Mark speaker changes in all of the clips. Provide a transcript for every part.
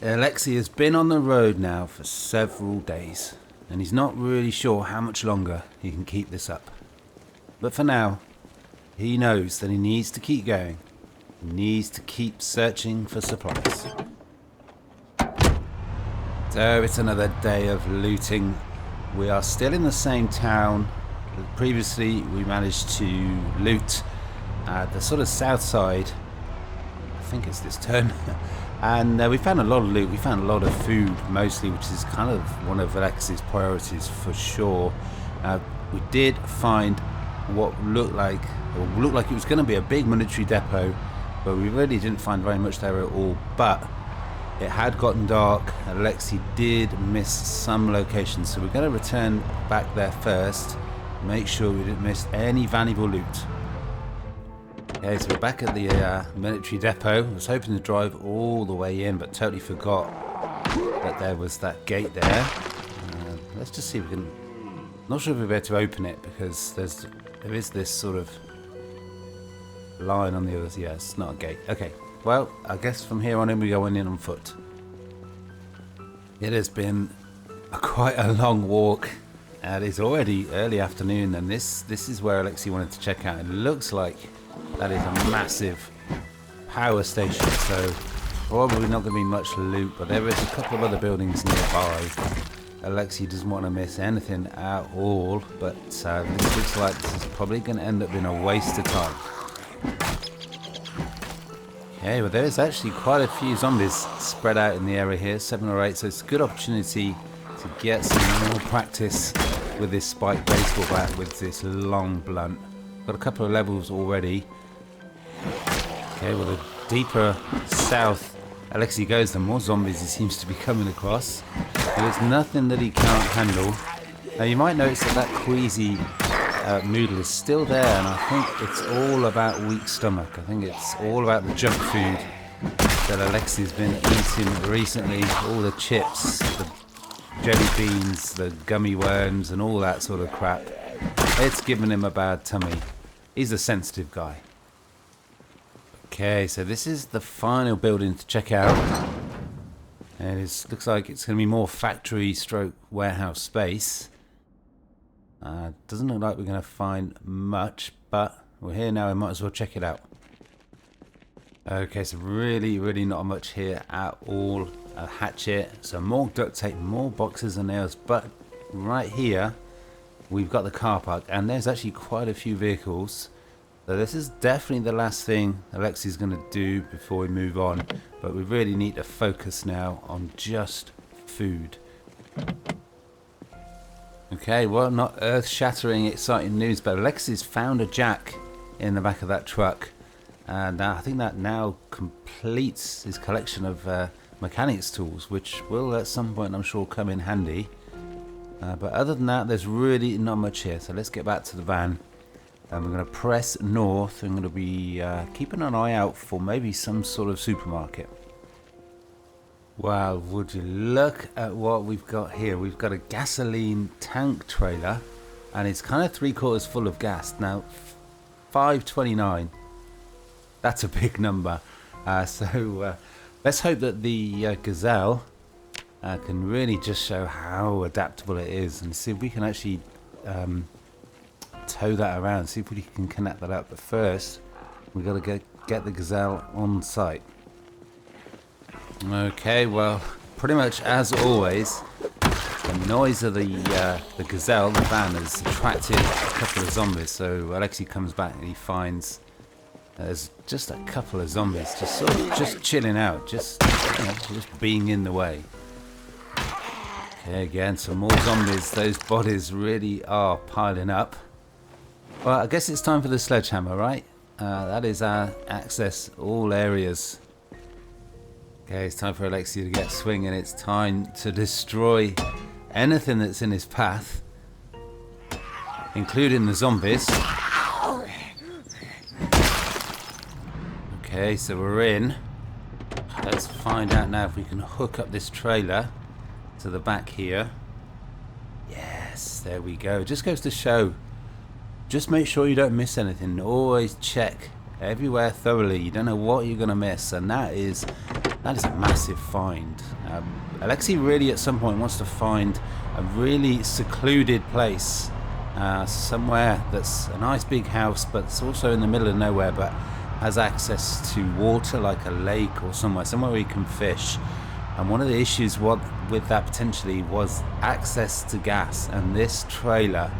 Speaker 1: Alexei has been on the road now for several days, and he's not really sure how much longer he can keep this up. But for now, he knows that he needs to keep going. He needs to keep searching for supplies. So it's another day of looting. We are still in the same town. Previously, we managed to loot the sort of south side. I think it's this turn. And we found a lot of loot. We found a lot of food, mostly, which is kind of one of Alexei's priorities for sure. We did find what looked like it was going to be a big military depot, but we really didn't find very much there at all. But it had gotten dark. Alexei did miss some locations, so we're going to return back there first, make sure we didn't miss any valuable loot. Okay, so we're back at the military depot. I was hoping to drive all the way in, but totally forgot that there was that gate there. Let's just see if we can... Not sure if we'll be able to open it, because there is this sort of line on the others. Yeah, it's not a gate. Okay, well, I guess from here on in we go in on foot. It has been quite a long walk, and it's already early afternoon, and this is where Alexei wanted to check out. It looks like that is a massive power station, so probably not going to be much loot, but there is a couple of other buildings nearby. Alexei doesn't want to miss anything at all, but this looks like this is probably going to end up being a waste of time. Okay, well there's actually quite a few zombies spread out in the area here, 7 or 8, so it's a good opportunity to get some more practice with this spiked baseball bat with this long blunt. Got a couple of levels already. Okay, well the deeper south Alexei goes, the more zombies he seems to be coming across. There's nothing that he can't handle. Now you might notice that queasy noodle is still there, and I think it's all about weak stomach. I think it's all about the junk food that Alexei's been eating recently. All the chips, the jelly beans, the gummy worms, and all that sort of crap. It's giving him a bad tummy. He's a sensitive guy. Okay, so this is the final building to check out. And it looks like it's going to be more factory stroke warehouse space. Doesn't look like we're going to find much, but we're here now, we might as well check it out. Okay, so really not much here at all. A hatchet, some more duct tape, more boxes and nails, but right here we've got the car park, and there's actually quite a few vehicles. So this is definitely the last thing Alexei's going to do before we move on, but we really need to focus now on just food. Okay, well, not earth-shattering exciting news, but Alexei's found a jack in the back of that truck, and I think that now completes his collection of mechanics tools, which will at some point I'm sure come in handy. But other than that, there's really not much here, so let's get back to the van. And we're going to press north. I'm going to be keeping an eye out for maybe some sort of supermarket. Wow, would you look at what we've got here. We've got a gasoline tank trailer, and it's kind of 3/4 full of gas. Now, 529. That's a big number. So let's hope that the Gazelle can really just show how adaptable it is, and see if we can actually tow that around, see if we can connect that up. But first we've got to get the Gazelle on site. Okay, well, pretty much as always, the noise of the Gazelle, the van, has attracted a couple of zombies. So Alexei comes back and he finds there's just a couple of zombies just sort of just chilling out, just being in the way. Okay, again, some more zombies. Those bodies really are piling up. Well, I guess it's time for the sledgehammer, right? That is our access all areas. Okay, it's time for Alexei to get swinging. It's time to destroy anything that's in his path, including the zombies. Okay, so we're in. Let's find out now if we can hook up this trailer to the back here. Yeah, Yes, there we go. Just goes to show, just make sure you don't miss anything. Always check everywhere thoroughly. You don't know what you're going to miss, and that is a massive find. Alexei really at some point wants to find a really secluded place, somewhere that's a nice big house, but it's also in the middle of nowhere, but has access to water, like a lake or somewhere where he can fish. And one of the issues with that potentially was access to gas, and this trailer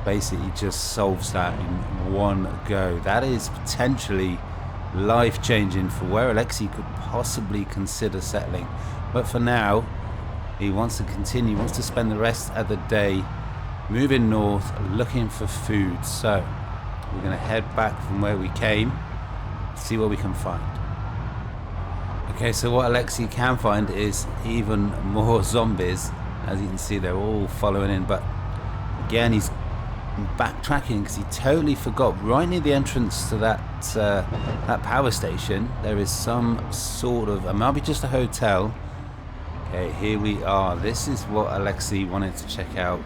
Speaker 1: basically just solves that in one go. That is potentially life-changing for where Alexei could possibly consider settling. But for now, he wants to continue, wants to spend the rest of the day moving north, looking for food. So we're going to head back from where we came, see what we can find. Okay, so what Alexei can find is even more zombies. As you can see, they're all following in, but again, he's backtracking because he totally forgot. Right near the entrance to that power station, there is some sort of, it might be just a hotel. Okay, here we are. This is what Alexei wanted to check out.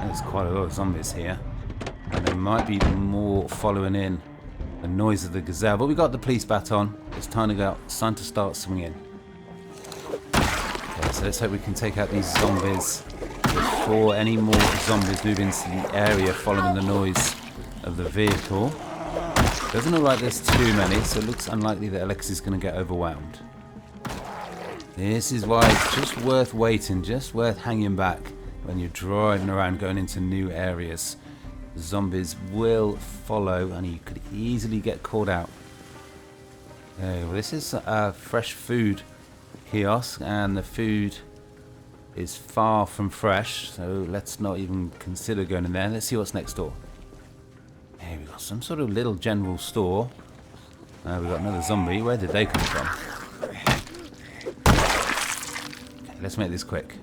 Speaker 1: There's quite a lot of zombies here, and there might be more following in. The noise of the gazelle, but we got the police baton. It's time to go out. It's time to start swinging. Okay, so let's hope we can take out these zombies before any more zombies move into the area following the noise of the vehicle. Doesn't look like there's too many, so it looks unlikely that Alexei's going to get overwhelmed. This is why it's just worth waiting, just worth hanging back when you're driving around going into new areas. Zombies will follow, and you could easily get caught out. Well, this is a fresh food kiosk, and the food is far from fresh, so let's not even consider going in there. Let's see what's next door. Hey, we've got some sort of little general store. We've got another zombie. Where did they come from? Okay, let's make this quick.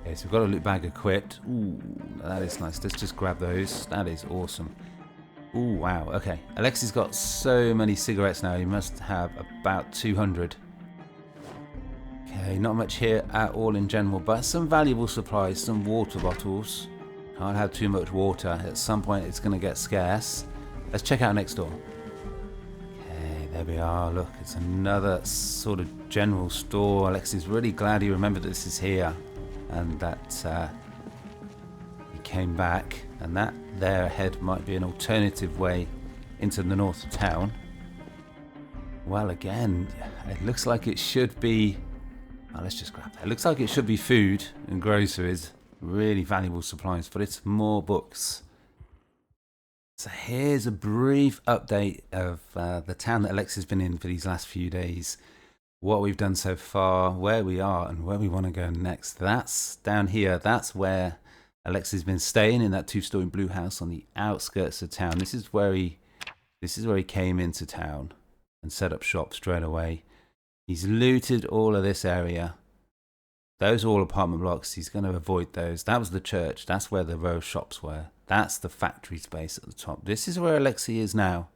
Speaker 1: Okay, so we've got a loot bag equipped. Ooh, that is nice. Let's just grab those. That is awesome. Ooh, wow. Okay, Alexei's got so many cigarettes now. He must have about 200. Okay, not much here at all in general, but some valuable supplies, some water bottles. Can't have too much water. At some point, it's going to get scarce. Let's check out next door. Okay, there we are. Look, it's another sort of general store. Alexei's really glad he remembered this is here, and that he came back, and that there ahead might be an alternative way into the north of town. Well, again, it looks like it should be, oh, let's just grab that. It looks like it should be food and groceries, really valuable supplies, but it's more books. So here's a brief update of the town that Alexei's been in for these last few days. What we've done so far, where we are, and where we want to go next. That's down here. That's where Alexei's been staying, in that two-story blue house on the outskirts of town. This is where he came into town and set up shop straight away. He's looted all of this area. Those are all apartment blocks. He's going to avoid those. That was the church. That's where the row shops were. That's the factory space at the top. This is where Alexei is now.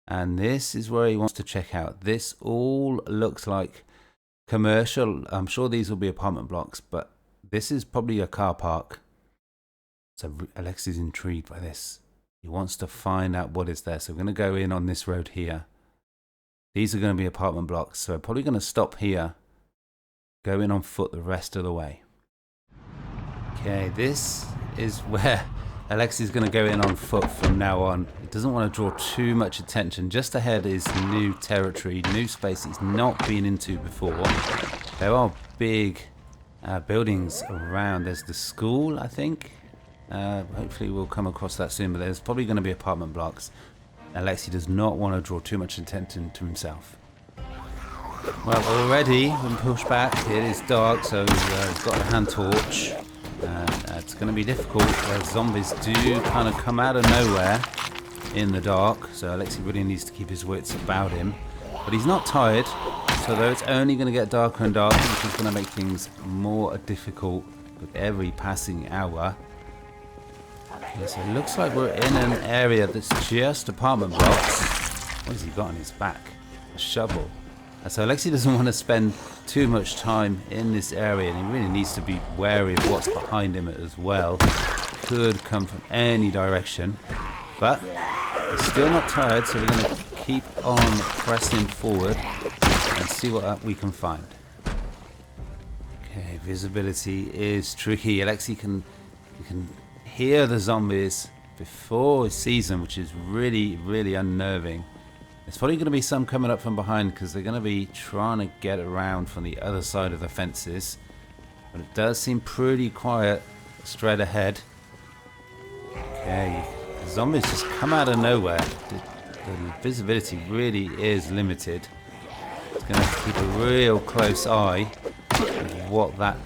Speaker 1: And this is where he wants to check out. This all looks like commercial. I'm sure these will be apartment blocks, but this is probably a car park. So Alexei's intrigued by this. He wants to find out what is there. So we're going to go in on this road here. These are going to be apartment blocks. So we're probably going to stop here. Go in on foot the rest of the way. Okay, this is where Alexei's going to go in on foot from now on. He doesn't want to draw too much attention. Just ahead is new territory, new space he's not been into before. There are big buildings around. There's the school, I think. Hopefully we'll come across that soon, but there's probably going to be apartment blocks. Alexei does not want to draw too much attention to himself. Well, already when pushed back, it is dark, so he's got a hand torch. It's going to be difficult, as zombies do kind of come out of nowhere in the dark, so Alexei really needs to keep his wits about him. But he's not tired, so though it's only going to get darker and darker, which is going to make things more difficult with every passing hour. Okay, so it looks like we're in an area that's just apartment blocks. What has he got on his back? A shovel. So Alexei doesn't want to spend too much time in this area, and he really needs to be wary of what's behind him as well. Could come from any direction, but we're still not tired, so we're going to keep on pressing forward and see what we can find. Okay, visibility is tricky. Alexei can hear the zombies before he sees them, which is really, really unnerving. There's probably going to be some coming up from behind because they're going to be trying to get around from the other side of the fences. But it does seem pretty quiet straight ahead. Okay, the zombies just come out of nowhere. The visibility really is limited. It's going to have to keep a real close eye with what that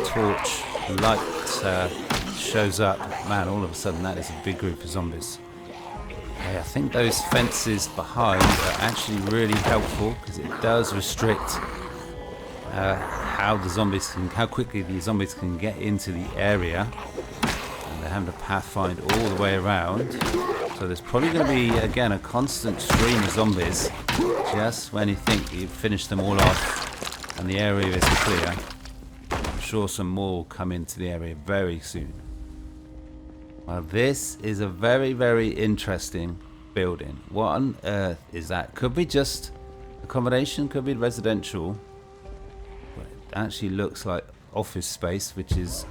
Speaker 1: torch light shows up. Man, all of a sudden that is a big group of zombies. Okay, I think those fences behind are actually really helpful because it does restrict how quickly the zombies can get into the area. And they're having to pathfind all the way around. So there's probably going to be, again, a constant stream of zombies just when you think you've finished them all off and the area is clear. I'm sure some more will come into the area very soon. Well, this is a very, very interesting building. What on earth is that? Could be just accommodation, could be residential. But it actually looks like office space, which is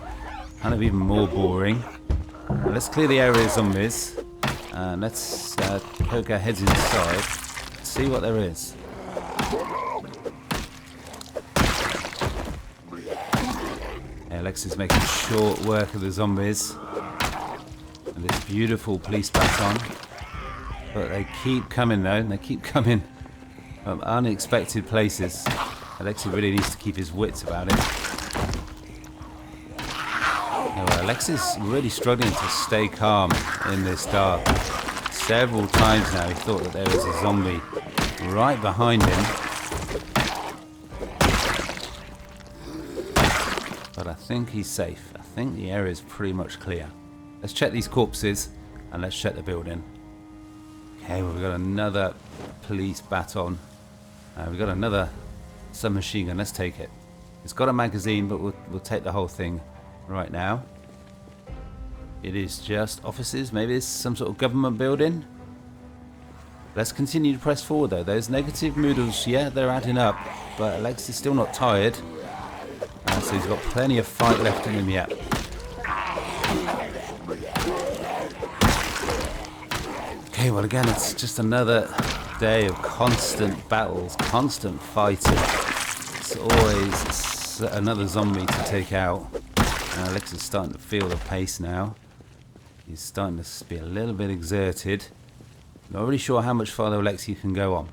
Speaker 1: kind of even more boring. Let's clear the area of zombies. And let's poke our heads inside, see what there is. Alexei's making short work of the zombies. And this beautiful police baton. But they keep coming though, and they keep coming from unexpected places. Alexei really needs to keep his wits about it. Alexei's really struggling to stay calm in this dark. Several times now he thought that there was a zombie right behind him. But I think he's safe. I think the area is pretty much clear. Let's check these corpses and let's check the building. Okay, well, we've got another police baton. We've got another submachine gun. Let's take it. It's got a magazine, but we'll take the whole thing right now. It is just offices. Maybe it's some sort of government building. Let's continue to press forward though. Those negative moodles, yeah, they're adding up. But Alexei's still not tired. So he's got plenty of fight left in him yet. Okay, well again, it's just another day of constant battles, constant fighting. It's always another zombie to take out. Alexei's starting to feel the pace now. He's starting to be a little bit exerted. Not really sure how much farther Alexei can go on.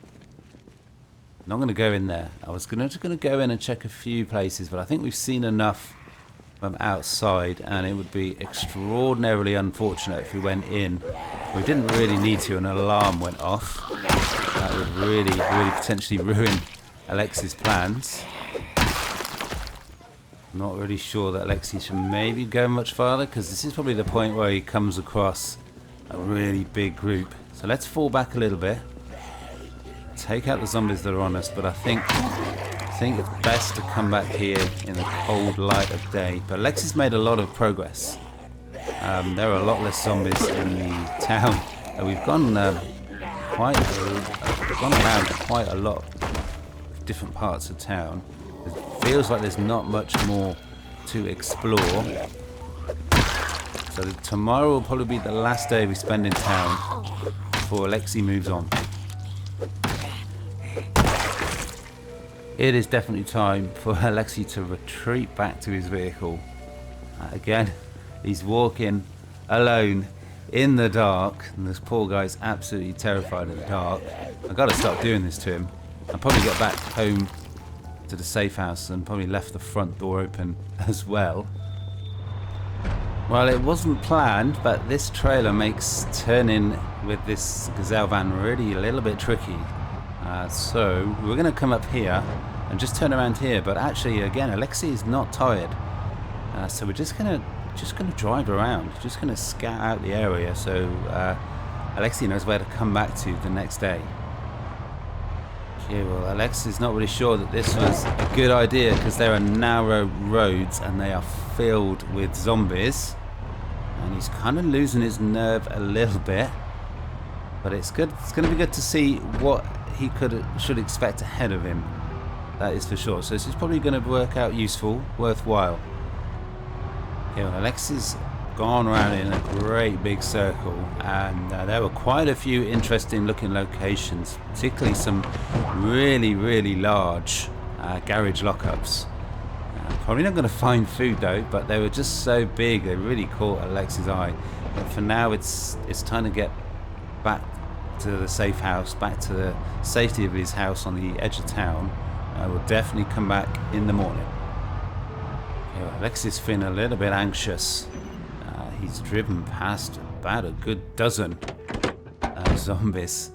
Speaker 1: Not going to go in there. I was just going to go in and check a few places, but I think we've seen enough from outside, and it would be extraordinarily unfortunate if we went in. We didn't really need to. An alarm went off. That would really, really potentially ruin Alexei's plans. Not really sure that Alexei should maybe go much farther, because this is probably the point where he comes across a really big group. So let's fall back a little bit, take out the zombies that are on us, but I think it's best to come back here in the cold light of day. But Alexei's made a lot of progress. There are a lot less zombies in the town. We've gone around quite a lot of different parts of town. It feels like there's not much more to explore. So tomorrow will probably be the last day we spend in town before Alexei moves on. It is definitely time for Alexei to retreat back to his vehicle. Again, he's walking alone in the dark, and this poor guy's absolutely terrified of the dark. I've got to stop doing this to him. I'll probably get back home to the safe house and probably left the front door open as well. Well, it wasn't planned, but this trailer makes turning with this gazelle van really a little bit tricky. So we're going to come up here and just turn around here, but actually again Alexei is not tired, so we're just gonna drive around, just gonna scout out the area so Alexei knows where to come back to the next day. Okay, well, Alexei's not really sure that this was a good idea because there are narrow roads and they are filled with zombies. And he's kind of losing his nerve a little bit. But it's good. It's going to be good to see what he should expect ahead of him. That is for sure. So this is probably going to work out useful, worthwhile. Okay, well, Alexei's gone around in a great big circle, and there were quite a few interesting looking locations, particularly some really, really large garage lockups. Probably not going to find food though, but they were just so big they really caught Alexei's eye. But for now, it's time to get back to the safe house, back to the safety of his house on the edge of town. We'll definitely come back in the morning. Okay, well, Alexei's feeling a little bit anxious. He's driven past about a good dozen zombies,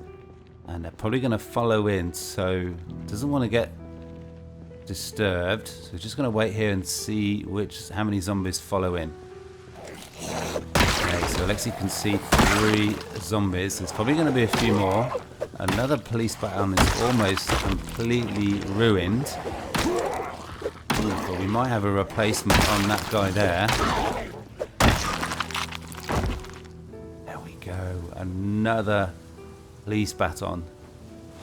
Speaker 1: and they're probably going to follow in, so doesn't want to get disturbed. So we're just going to wait here and see how many zombies follow in. Okay, so Alexei can see 3 zombies. There's probably going to be a few more. Another police baton is almost completely ruined. But we might have a replacement on that guy there. There we go. Another police baton.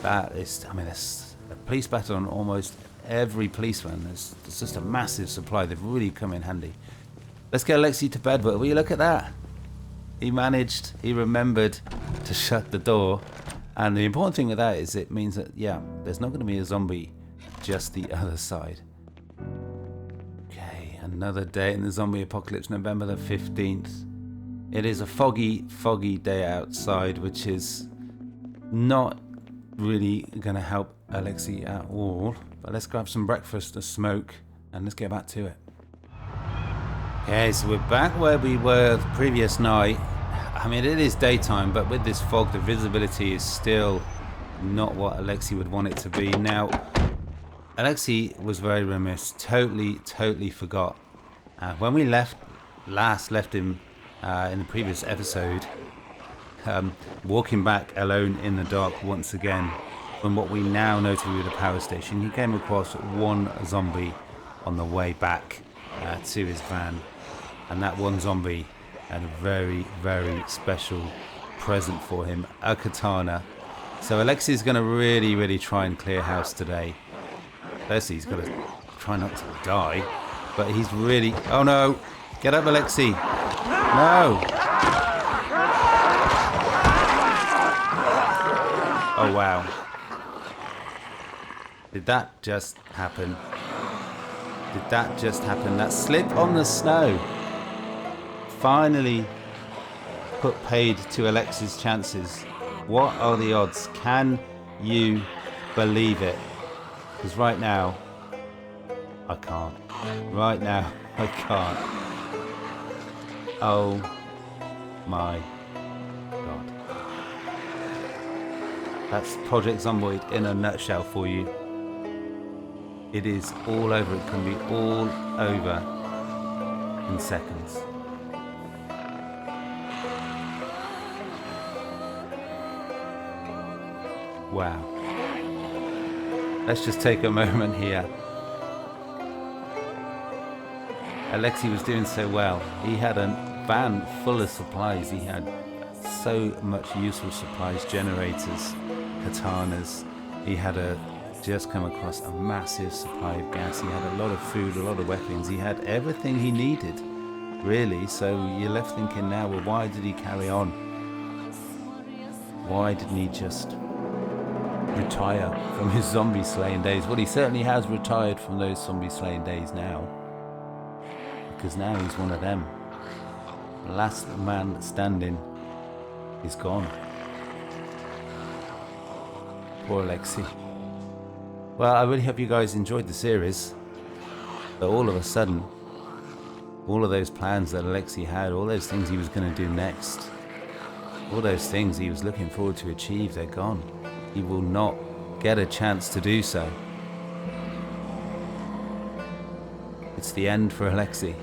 Speaker 1: That is, I mean, there's a police baton on almost every policeman. There's just a massive supply. They've really come in handy. Let's get Alexei to bed, but will you look at that? He remembered to shut the door. And the important thing with that is it means that, yeah, there's not going to be a zombie just the other side. Okay, another day in the zombie apocalypse, November the 15th. It is a foggy, foggy day outside, which is not really going to help Alexei at all. But let's grab some breakfast, a smoke, and let's get back to it. Okay, so we're back where we were the previous night. I mean, it is daytime, but with this fog, the visibility is still not what Alexei would want it to be. Now, Alexei was very remiss, totally forgot. When we left him in the previous episode, walking back alone in the dark once again, from what we now know to be the power station, he came across one zombie on the way back to his van. And that one zombie had a very, very special present for him, a katana. So Alexei's going to really try and clear house today. Firstly, he's got to try not to die, but he's really... Oh no! Get up, Alexei! No! Oh wow. Did that just happen? Did that just happen? That slip on the snow finally put paid to Alexei's chances. What are the odds? Can you believe it? Because right now, I can't. Right now, I can't. Oh my God. That's Project Zomboid in a nutshell for you. It is all over. It can be all over in seconds. Wow. Let's just take a moment here. Alexei was doing so well. He had a van full of supplies. He had so much useful supplies, generators, katanas. He had just come across a massive supply of gas. He had a lot of food, a lot of weapons. He had everything he needed, really. So you're left thinking now, well, why did he carry on? Why didn't he just retire from his zombie slaying days? Well, he certainly has retired from those zombie slaying days now, because now he's one of them. The last man standing is gone. Poor Alexei. Well, I really hope you guys enjoyed the series. But all of a sudden, all of those plans that Alexei had, all those things he was going to do next, all those things he was looking forward to achieve, they're gone. He will not get a chance to do so. It's the end for Alexei.